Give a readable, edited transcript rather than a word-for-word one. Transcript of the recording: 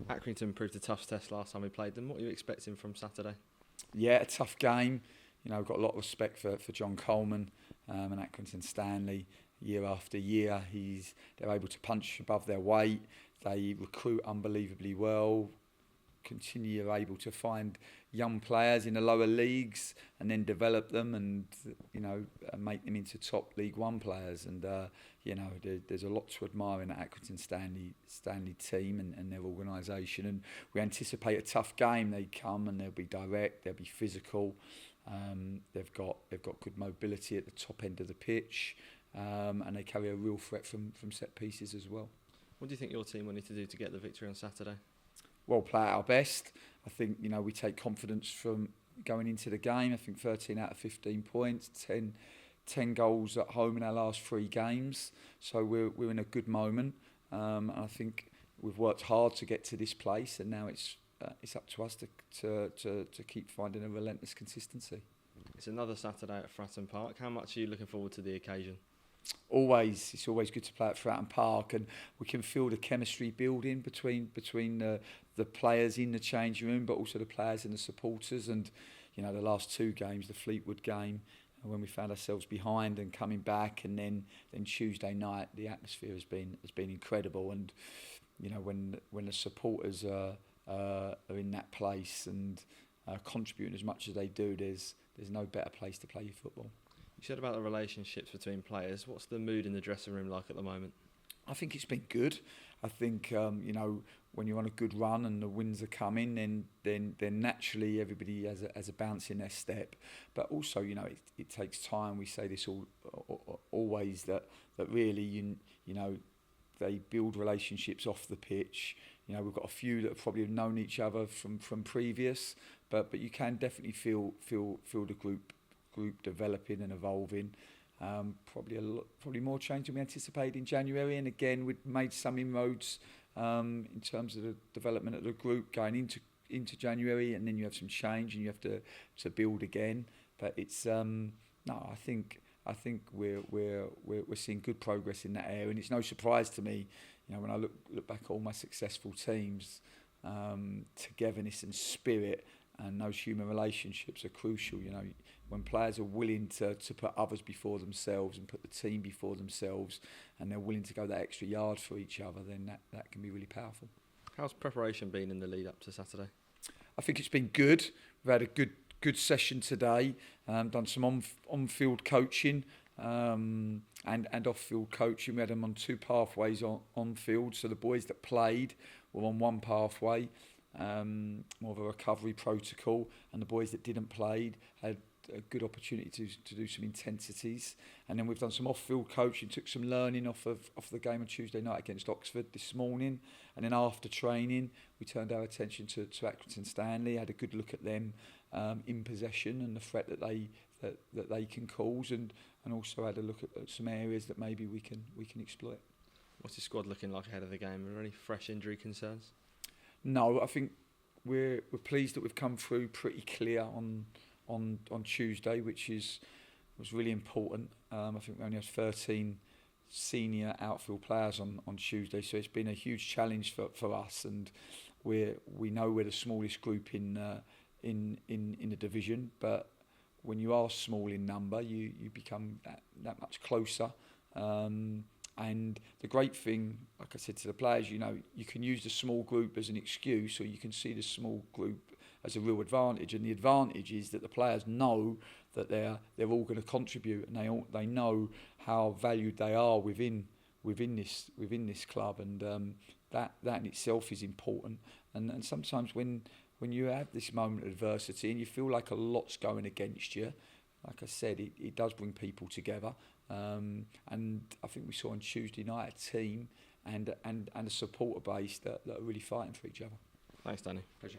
Accrington proved a tough test last time we played them. What are you expecting from Saturday? Yeah, a tough game. You know, I've got a lot of respect for John Coleman and Accrington Stanley. Year after year, they're able to punch above their weight. They recruit unbelievably well. Continue able to find young players in the lower leagues and then develop them and make them into top League One players. And there's a lot to admire in the Accrington Stanley team and their organisation. And we anticipate a tough game. They come and they'll be direct. They'll be physical. They've got good mobility at the top end of the pitch, and they carry a real threat from set pieces as well. What do you think your team will need to do to get the victory on Saturday? Well, play at our best. I think we take confidence from going into the game. I think 13 out of 15 points, 10 goals at home in our last 3 games. So we're in a good moment. And I think we've worked hard to get to this place, and now it's up to us to keep finding a relentless consistency. It's another Saturday at Fratton Park. How much are you looking forward to the occasion? It's always good to play at Fratton Park, and we can feel the chemistry building between the players in the changing room, but also the players and the supporters. And the last 2 games, the Fleetwood game, when we found ourselves behind and coming back, and then Tuesday night, the atmosphere has been incredible. And when the supporters are in that place and contributing as much as they do, there's no better place to play your football. You said about the relationships between players. What's the mood in the dressing room like at the moment? I think it's been good. I think when you're on a good run and the wins are coming, then naturally everybody has a bounce in their step. But also, it takes time. We say this always that really they build relationships off the pitch. We've got a few that have probably known each other from previous, but you can definitely feel the group developing and evolving. Probably more change than we anticipated in January, and again we'd made some inroads in terms of the development of the group going into January, and then you have some change and you have to build again. But it's I think we're seeing good progress in that area, and it's no surprise to me. When I look back at all my successful teams, togetherness and spirit and those human relationships are crucial. When players are willing to put others before themselves and put the team before themselves, and they're willing to go that extra yard for each other, then that can be really powerful. How's preparation been in the lead up to Saturday? I think it's been good. We've had a good session today. Done some on-field coaching and off-field coaching. We had them on 2 pathways on field. So the boys that played were on 1 pathway, more of a recovery protocol, and the boys that didn't play had a good opportunity to do some intensities. And then we've done some off-field coaching, took some learning off the game on Tuesday night against Oxford this morning. And then after training, we turned our attention to Accrington Stanley, had a good look at them in possession and the threat that they can cause, and also had a look at some areas that maybe we can exploit. What's the squad looking like ahead of the game? Are there any fresh injury concerns? No, I think we're pleased that we've come through pretty clear on Tuesday, which was really important. I think we only had 13 senior outfield players on Tuesday, so it's been a huge challenge for us, and we know we're the smallest group in the division, but when you are small in number, you become that much closer. And the great thing, like I said to the players, you can use the small group as an excuse, or you can see the small group as a real advantage. And the advantage is that the players know that they're all going to contribute, and they know how valued they are within this club, and that in itself is important. And sometimes when you have this moment of adversity and you feel like a lot's going against you, like I said, it does bring people together. And I think we saw on Tuesday night a team and a supporter base that are really fighting for each other. Thanks, Danny. Pleasure.